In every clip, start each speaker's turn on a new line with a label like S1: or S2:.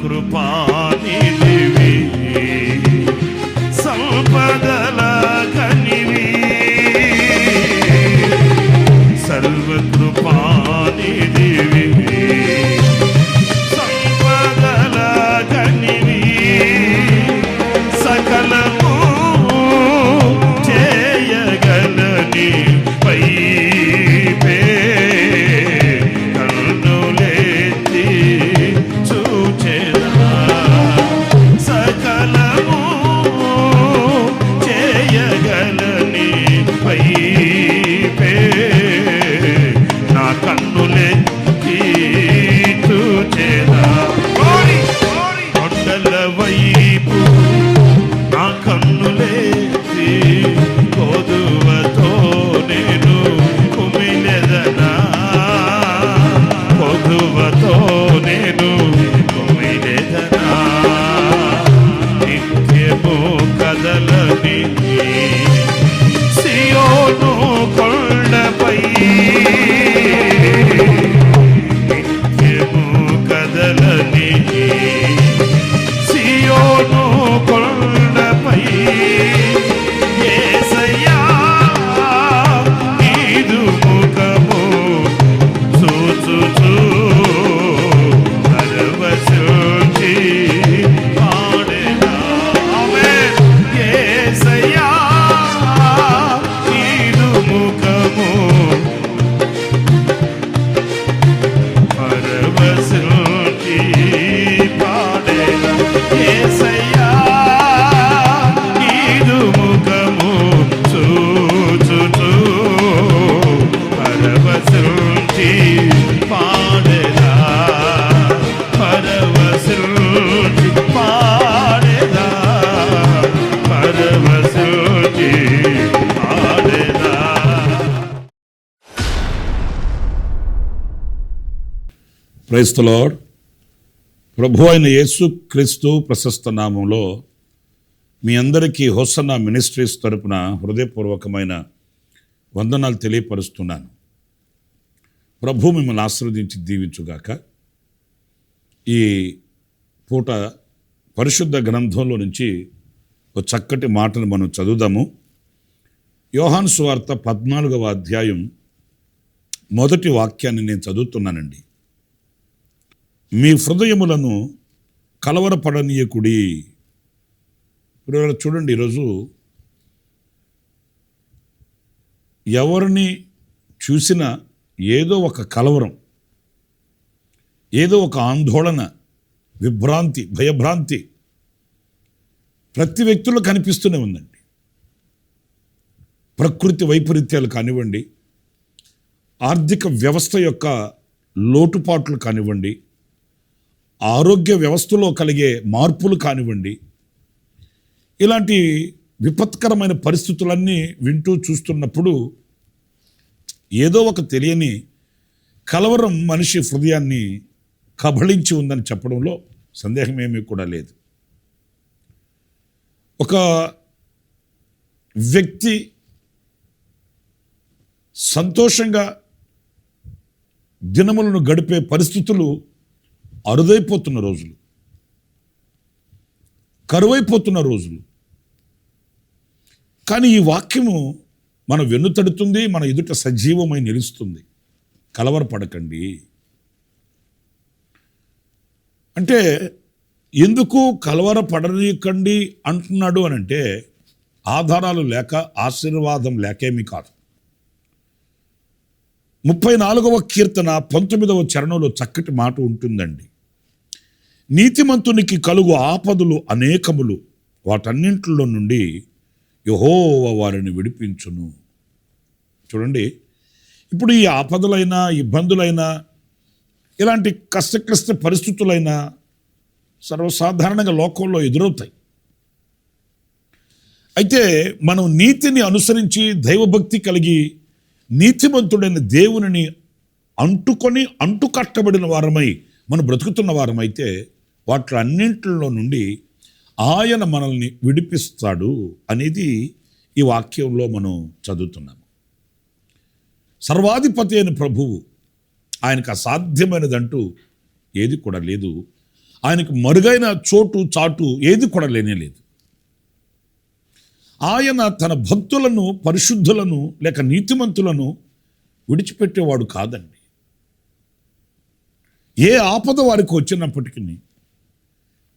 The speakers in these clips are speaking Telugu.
S1: సర్వకృపానిధివి సంపదల గనివి సర్వకృపానిధివి సంపదల గనివి సకలము చేయగలని పై
S2: ప్రైజ్ ది లార్డ్. ప్రభు అయిన యేసు క్రీస్తు ప్రశస్త నామంలో మీ అందరికీ హోసన్నా మినిస్ట్రీస్ తరపున హృదయపూర్వకమైన వందనాలు తెలియపరుస్తున్నాను. ప్రభు మిమ్మల్ని ఆశీర్వదించి దీవించుగాక. ఈ పూట పరిశుద్ధ గ్రంథంలో నుంచి ఒక చక్కటి మాటను మనం చదువుదాము. యోహాను సువార్త 14వ అధ్యాయం మొదటి వాక్యాన్ని నేను చదువుతున్నానండి. మీ హృదయములను కలవరపడనీయకుడి. ఇప్పుడు చూడండి, ఈరోజు ఎవరిని చూసినా ఏదో ఒక కలవరం, ఏదో ఒక ఆందోళన, విభ్రాంతి, భయభ్రాంతి ప్రతి వ్యక్తుల్లో కనిపిస్తూనే ఉందండి. ప్రకృతి వైపరీత్యాలు కానివ్వండి, ఆర్థిక వ్యవస్థ యొక్క లోటుపాట్లు కానివ్వండి, ఆరోగ్య వ్యవస్థలో కలిగే మార్పులు కానివ్వండి, ఇలాంటి విపత్కరమైన పరిస్థితులన్నీ వింటూ చూస్తున్నప్పుడు ఏదో ఒక తెలియని కలవరం మనిషి హృదయాన్ని కబళించి ఉందని చెప్పడంలో సందేహమేమీ కూడా లేదు. ఒక వ్యక్తి సంతోషంగా దినములను గడిపే పరిస్థితులు అరుదైపోతున్న రోజులు, కరువైపోతున్న రోజులు. కానీ ఈ వాక్యము మన వెన్నుతడుతుంది, మన ఎదుట సజీవమై నిలుస్తుంది. కలవరపడకండి అంటే ఎందుకు కలవరపడనీయకండి అంటున్నాడు అనంటే ఆధారాలు లేక, ఆశీర్వాదం లేకేమీ కాదు. 34వ కీర్తన 19వ చరణంలో చక్కటి మాట ఉంటుందండి. నీతిమంతునికి కలుగు ఆపదలు అనేకములు, వాటన్నింటిలో నుండి యెహోవా వారిని విడిపించును. చూడండి, ఇప్పుడు ఈ ఆపదలైనా, ఇబ్బందులైనా, ఇలాంటి కష్టక్లిష్ట పరిస్థితులైనా సర్వసాధారణంగా లోకంలో ఎదురవుతాయి. అయితే మనం నీతిని అనుసరించి దైవభక్తి కలిగి నీతిమంతుడైన దేవునిని అంటుకట్టబడిన వారమై మనం బ్రతుకుతున్న వారమైతే వాటి అన్నింటిలో నుండి ఆయన మనల్ని విడిపిస్తాడు అనేది ఈ వాక్యంలో మనం చదువుతున్నాము. సర్వాధిపతి అయిన ప్రభువు, ఆయనకు అసాధ్యమైనదంటూ ఏది కూడా లేదు. ఆయనకు మరుగైన చోటు చాటు ఏది కూడా లేనేలేదు. ఆయన తన భక్తులను, పరిశుద్ధులను లేక నీతిమంతులను విడిచిపెట్టేవాడు కాదండి. ఏ ఆపద వారికి వచ్చినప్పటికీ,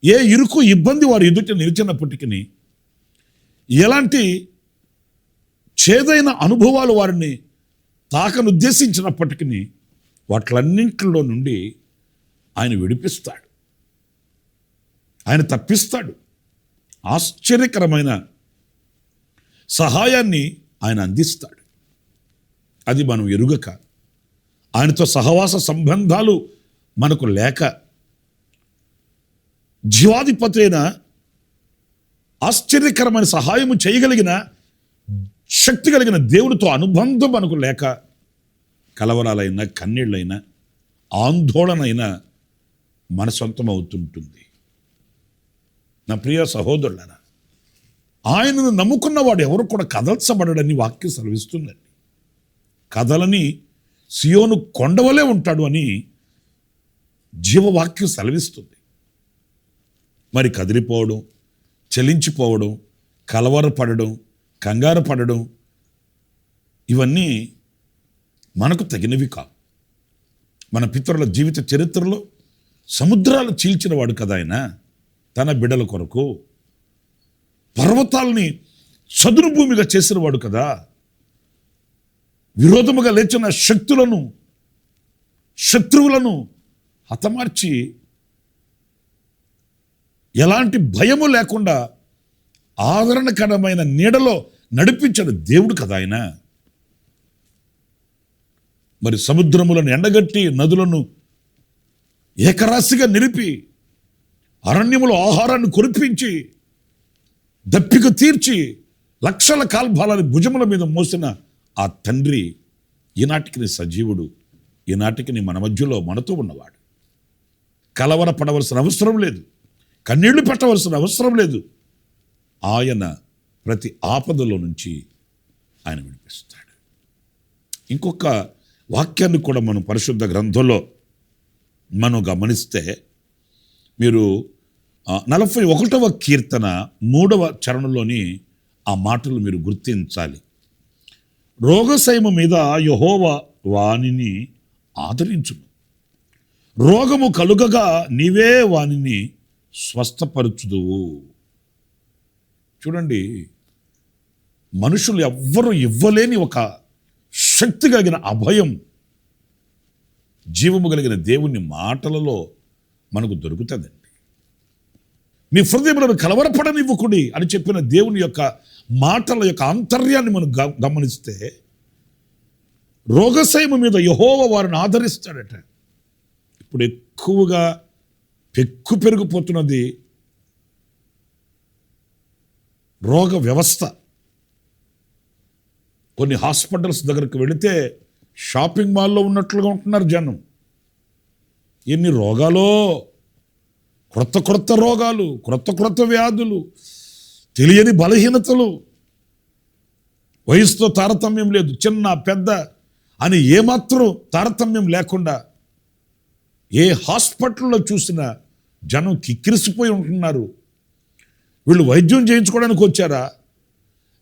S2: ఏ ఇరుకు ఇబ్బంది వారి ఎదుట నిలిచినప్పటికీ, ఎలాంటి చేదైన అనుభవాలు వారిని తాకనుద్దేశించినప్పటికీ వాటిలన్నింటిలో నుండి ఆయన విడిపిస్తాడు, ఆయన తప్పిస్తాడు. ఆశ్చర్యకరమైన సహాయాన్ని ఆయన అందిస్తాడు. అది మనం ఎరుగక, ఆయనతో సహవాస సంబంధాలు మనకు లేక, జీవాధిపతి అయిన ఆశ్చర్యకరమైన సహాయము చేయగలిగిన శక్తి కలిగిన దేవుడితో అనుబంధం మనకు లేక కలవరాలైనా, కన్నీళ్ళైనా, ఆందోళనైనా మన సొంతం అవుతుంటుంది. నా ప్రియ సహోదరులారా, ఆయనను నమ్ముకున్నవాడు ఎవరు కూడా కదల్చబడడని వాక్యం సెలవిస్తుందండి. కదలని సియోను కొండవలే ఉంటాడు అని జీవవాక్యం సెలవిస్తుంది. మరి కదిలిపోవడం, చలించిపోవడం, కలవరపడడం, కంగారు పడడం ఇవన్నీ మనకు తగినవి కావు. మన పితరుల జీవిత చరిత్రలో సముద్రాలు చీల్చిన వాడు కదా ఆయన. తన బిడ్డల కొరకు పర్వతాలని చదును భూమిగా చేసిన వాడు కదా. విరోధముగా లేచిన శత్రువులను హతమార్చి ఎలాంటి భయము లేకుండా ఆదరణకరమైన నీడలో నడిపించిన దేవుడు కదా ఆయన. మరి సముద్రములను ఎండగట్టి, నదులను ఏకరాశిగా నిలిపి, అరణ్యములో ఆహారాన్ని కురిపించి, దప్పిక తీర్చి, లక్షల కాల్భాలని భుజముల మీద మోసిన ఆ తండ్రి ఈనాటికి సజీవుడు, ఈనాటికి మన మధ్యలో మనతో ఉన్నవాడు. కలవరపడవలసిన అవసరం లేదు, కన్నీళ్లు పెట్టవలసిన అవసరం లేదు. ఆయన ప్రతి ఆపదలో నుంచి ఆయన విడిపిస్తాడు. ఇంకొక వాక్యాన్ని కూడా మనం పరిశుద్ధ గ్రంథంలో మనం గమనిస్తే, మీరు 41వ కీర్తన 3వ చరణంలోని ఆ మాటలు మీరు గుర్తించాలి. రోగశయము మీద యెహోవా వానిని ఆదరించును, రోగము కలుగగా నీవే వానిని స్వస్థపరచుదువు. చూడండి, మనుషులు ఎవ్వరూ ఇవ్వలేని ఒక శక్తి కలిగిన అభయం జీవము కలిగిన దేవుని మాటలలో మనకు దొరుకుతుందండి. మీ హృదయములను కలవరపడనివ్వకుడి అని చెప్పిన దేవుని యొక్క మాటల యొక్క ఆంతర్యాన్ని మనం గమనిస్తే, రోగశయము మీద యెహోవా వారిని ఆదరిస్తాడట. ఇప్పుడు ఎక్కువగా పెరిగిపోతున్నది రోగ వ్యవస్థ. కొన్ని హాస్పిటల్స్ దగ్గరకు వెళితే షాపింగ్ మాల్లో ఉన్నట్లుగా ఉంటున్నారు జనం. ఎన్ని రోగాలో, క్రొత్త రోగాలు, క్రొత్త వ్యాధులు, తెలియని బలహీనతలు. వయసుతో తారతమ్యం లేదు, చిన్న పెద్ద అని ఏమాత్రం తారతమ్యం లేకుండా ఏ హాస్పిటల్లో చూసినా జనం కిక్కిరిసిపోయి ఉంటున్నారు. వీళ్ళు వైద్యం చేయించుకోవడానికి వచ్చారా,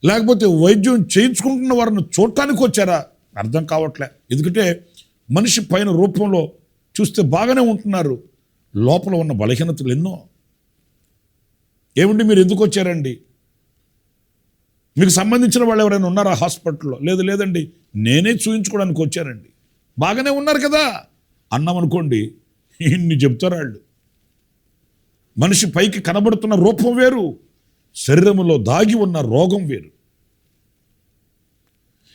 S2: లేకపోతే వైద్యం చేయించుకుంటున్న వారిని చూడటానికి వచ్చారా అర్థం కావట్లే. ఎందుకంటే మనిషి పైన రూపంలో చూస్తే బాగానే ఉంటున్నారు, లోపల ఉన్న బలహీనతలు ఎన్నో. ఏమండి మీరు ఎందుకు వచ్చారండి? మీకు సంబంధించిన వాళ్ళు ఎవరైనా ఉన్నారా హాస్పిటల్లో? లేదండి, నేనే చూయించుకోవడానికి వచ్చానండి. బాగానే ఉన్నారు కదా అన్నామనుకోండి, ఇన్ని చెప్తారు వాళ్ళు. మనిషి పైకి కనబడుతున్న రూపం వేరు, శరీరంలో దాగి ఉన్న రోగం వేరు.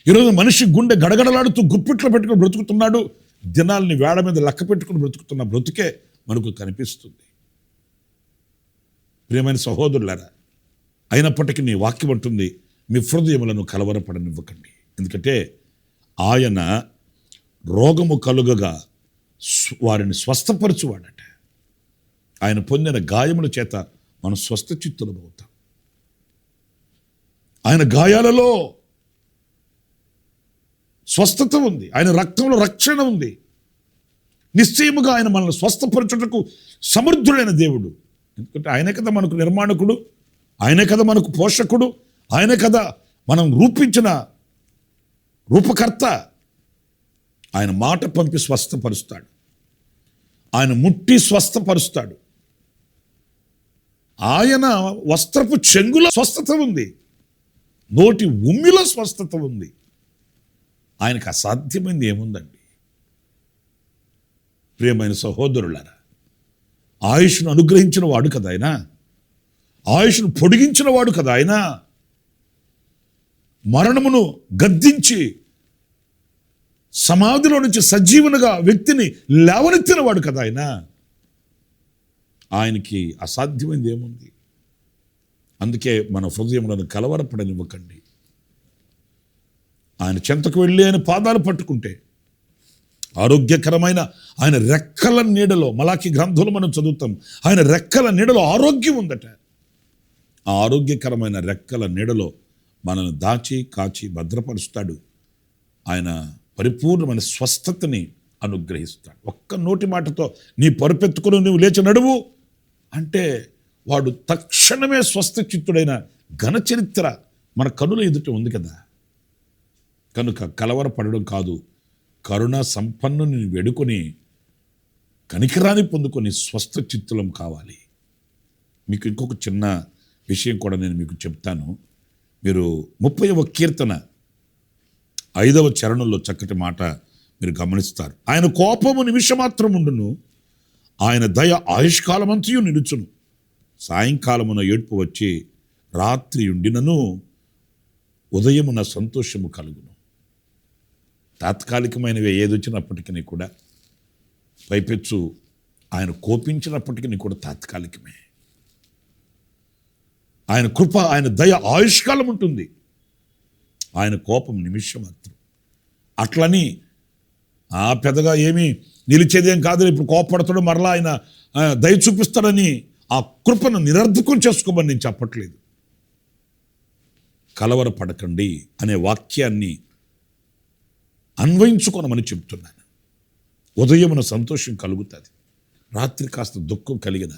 S2: ఈరోజు మనిషి గుండె గడగడలాడుతూ గుప్పిట్లో పెట్టుకుని బ్రతుకుతున్నాడు. దినాల్ని వేళ మీద లెక్క పెట్టుకుని బ్రతుకుతున్న బ్రతుకే మనకు కనిపిస్తుంది. ప్రియమైన సహోదరులారా, అయినప్పటికీ నీ వాక్యం అంటుంది, మీ హృదయములను కలవరపడనివ్వకండి. ఎందుకంటే ఆయన రోగము కలుగగా వారిని స్వస్థపరచువాడట. ఆయన పొందిన గాయముల చేత మనం స్వస్థ చిత్తులం అవుతాం. ఆయన గాయాలలో స్వస్థత ఉంది, ఆయన రక్తంలో రక్షణ ఉంది. నిశ్చయముగా ఆయన మనల్ని స్వస్థపరచుటకు సమర్థుడైన దేవుడు. ఎందుకంటే ఆయనే కదా మనకు నిర్మాణకుడు, ఆయనే కదా మనకు పోషకుడు, ఆయనే కదా మనం రూపించిన రూపకర్త. ఆయన మాట పంపి స్వస్థపరుస్తాడు, ఆయన ముట్టి స్వస్థపరుస్తాడు. ఆయన వస్త్రపు చెంగుల స్వస్థత ఉంది, నోటి ఉమ్మిలో స్వస్థత ఉంది. ఆయనకు అసాధ్యమైంది ఏముందండి? ప్రియమైన సహోదరులారా, ఆయుష్ను అనుగ్రహించిన వాడు కదా ఆయన, ఆయుష్ను పొడిగించిన వాడు కదా ఆయన, మరణమును గద్దించి సమాధిలో నుంచి సజీవునిగా వ్యక్తిని లేవనెత్తిన వాడు కదా ఆయన. ఆయనకి అసాధ్యమైంది ఏముంది? అందుకే మన హృదయములను కలవరపడనివ్వకండి. ఆయన చెంతకు వెళ్ళి ఆయన పాదాలు పట్టుకుంటే ఆరోగ్యకరమైన ఆయన రెక్కల నీడలో, మలాకి గ్రంథంలో మనం చదువుతాం, ఆయన రెక్కల నీడలో ఆరోగ్యం ఉందట. ఆ ఆరోగ్యకరమైన రెక్కల నీడలో మనల్ని దాచి కాచి భద్రపరుస్తాడు. ఆయన పరిపూర్ణమైన స్వస్థతని అనుగ్రహిస్తాడు. ఒక్క నోటి మాటతో నీ పరుపెత్తుకుని నువ్వు లేచి నడువు అంటే వాడు తక్షణమే స్వస్థ చిత్తుడైన ఘన చరిత్ర మన కనుల ఎదుట ఉంది కదా. కనుక కలవరపడడం కాదు, కరుణ సంపన్నుని వేడుకొని కనికరాన్ని పొందుకొని స్వస్థ చిత్తులం కావాలి. మీకు ఇంకొక చిన్న విషయం కూడా నేను మీకు చెప్తాను. మీరు 30వ కీర్తన 5వ చరణంలో చక్కటి మాట మీరు గమనిస్తారు. ఆయన కోపము నిమిషమాత్రం ఉండును, ఆయన దయ ఆయుష్కాలమంతయు నిలుచును. సాయంకాలమున ఏడ్పు వచ్చి రాత్రి ఉండినను ఉదయమున సంతోషము కలుగును. తాత్కాలికమైనవి ఏది వచ్చినప్పటికీ కూడా, పైపెచ్చు ఆయన కోపించినప్పటికీ కూడా తాత్కాలికమే. ఆయన కృప, ఆయన దయ ఆయుష్కాలం ఉంటుంది, ఆయన కోపం నిమిషమాత్రం. అట్లని పెద్దగా ఏమీ నిలిచేదేం కాదు, ఇప్పుడు కోపడతాడు మరలా ఆయన దయ చూపిస్తాడని ఆ కృపను నిరర్ధకం చేసుకోమని నేను చెప్పట్లేదు. కలవరపడకండి అనే వాక్యాన్ని అన్వయించుకోనమని చెప్తున్నాను. ఉదయమున సంతోషం కలుగుతుంది, రాత్రి కాస్త దుఃఖం కలిగిన,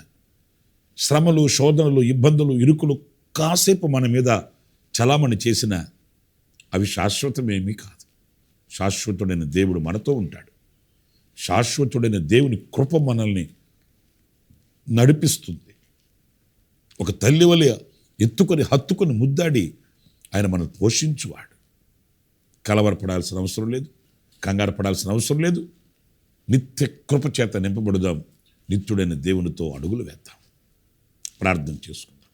S2: శ్రమలు, శోధనలు, ఇబ్బందులు, ఇరుకులు కాసేపు మన మీద చలామణి చేసిన అవి శాశ్వతమేమీ కాదు. శాశ్వతుడైన దేవుడు మనతో ఉంటాడు. శాశ్వతుడైన దేవుని కృప మనల్ని నడిపిస్తుంది. ఒక తల్లి వలె ఎత్తుకొని హత్తుకొని ముద్దాడి ఆయన మనం పోషించువాడు. కలవరపడాల్సిన అవసరం లేదు, కంగారు పడాల్సిన అవసరం లేదు. నిత్య కృప చేత నింపబడుదాం, నిత్యుడైన దేవునితో అడుగులు వేద్దాం. ప్రార్థన చేసుకుందాం.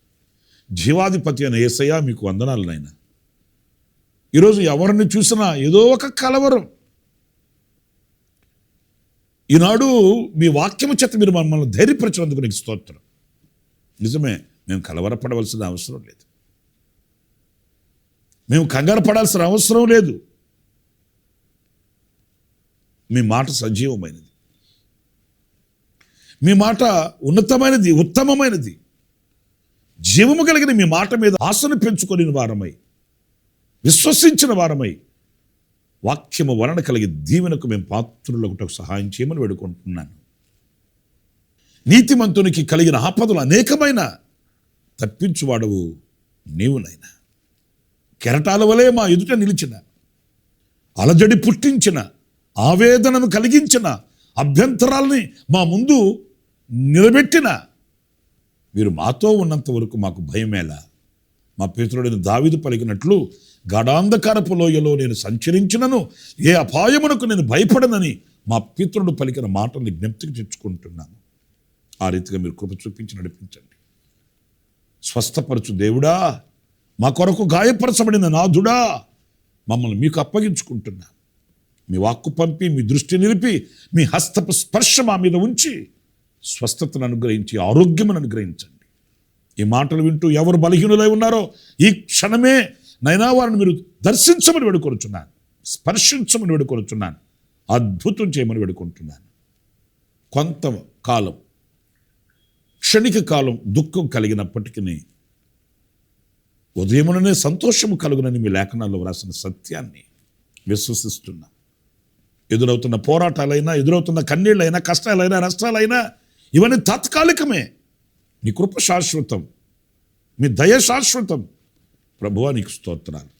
S2: జీవాధిపతి అయిన యేసయ్య, మీకు వందనాలు నాయన. ఈరోజు ఎవరిని చూసినా ఏదో ఒక కలవరం. ఈనాడు మీ వాక్యము చేత మీరు మమ్మల్ని ధైర్యపరిచినందుకు నీకు స్తోత్రం. నిజమే, మేము కలవరపడవలసిన అవసరం లేదు, మేము కంగారు పడాల్సిన అవసరం లేదు. మీ మాట సజీవమైనది, మీ మాట ఉన్నతమైనది, ఉత్తమమైనది. జీవము కలిగిన మీ మాట మీద ఆశను పెంచుకొని వారమై, విశ్వసించిన వారమై, వాక్యము వలన కలిగి దీవెనకు మేము పాత్రులకు సహాయం చేయమని వేడుకుంటున్నాను. నీతిమంతునికి కలిగిన ఆపదలు అనేకమైన తప్పించువాడవు నీవునైనా. కెరటాల వలె మా ఎదుట నిలిచిన, అలజడి పుట్టించిన, ఆవేదనను కలిగించిన, అభ్యంతరాలని మా ముందు నిలబెట్టిన మీరు మాతో ఉన్నంత వరకు మాకు భయమేలా? మా పితరుడైన దావీదు పలికినట్లు, గాఢాంధకారపు లోయలో నేను సంచరించినను ఏ అపాయమునకు నేను భయపడనని మా పితరుడు పలికిన మాటని జ్ఞప్తికి తెచ్చుకుంటున్నాను. ఆ రీతిగా మీరు కృప చూపించి నడిపించండి. స్వస్థపరచు దేవుడా, మా కొరకు గాయపరచబడిన నాథుడా, మమ్మల్ని మీకు అప్పగించుకుంటున్నాను. మీ వాక్కు పంపి, మీ దృష్టి నిలిపి, మీ హస్తపు స్పర్శ మా మీద ఉంచి స్వస్థతను అనుగ్రహించి ఆరోగ్యమును అనుగ్రహించండి. ఈ మాటలు వింటూ ఎవరు బలహీనులై ఉన్నారో ఈ క్షణమే నైనా వారిని మీరు దర్శించమని వేడుకొనుచున్నాను, స్పర్శించమని వేడుకొనుచున్నాను, అద్భుతం చేయమని వేడుకుంటున్నాను. కొంతకాలం, క్షణిక కాలం దుఃఖం కలిగినప్పటికీ ఉదయముననే సంతోషము కలుగునని మీ లేఖనాల్లో వ్రాసిన సత్యాన్ని విశ్వసిస్తున్నా. ఎదురవుతున్న పోరాటాలైనా, ఎదురవుతున్న కన్నీళ్ళైనా, కష్టాలైనా, నష్టాలైనా ఇవన్నీ తాత్కాలికమే. నీ కృప శాశ్వతం, మీ దయ శాశ్వతం. ప్రభువా నీకు స్తోత్రాలు.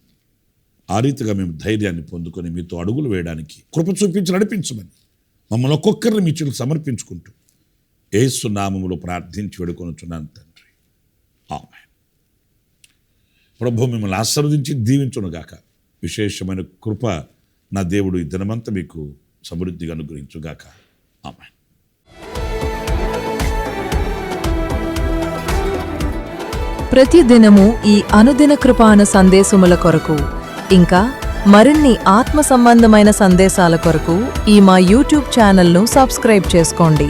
S2: ఆ రీతిగా మేము ధైర్యాన్ని పొందుకొని మీతో అడుగులు వేయడానికి కృప చూపించి నడిపించమని మమ్మల్ని ఒక్కొక్కరిని మీ చేతులకు సమర్పించుకుంటూ యేసు నామములో ప్రార్థించి వేడుకొనుచున్నాను తండ్రి, ఆమేన్. ప్రభు మిమ్మల్ని ఆశీర్వదించి దీవించునుగాక. విశేషమైన కృప నా దేవుడు ఈ దినమంతా మీకు సమృద్ధిగా అనుగ్రహించుగాక. ఆమేన్.
S3: ప్రతి దినము ఈ అనుదిన కృపాను సందేశముల కొరకు, ఇంకా మరిన్ని ఆత్మ సంబంధమైన సందేశాల కొరకు ఈ మా యూట్యూబ్ ఛానల్ను సబ్స్క్రైబ్ చేసుకోండి.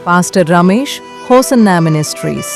S3: Pastor Ramesh, hosanna ministries.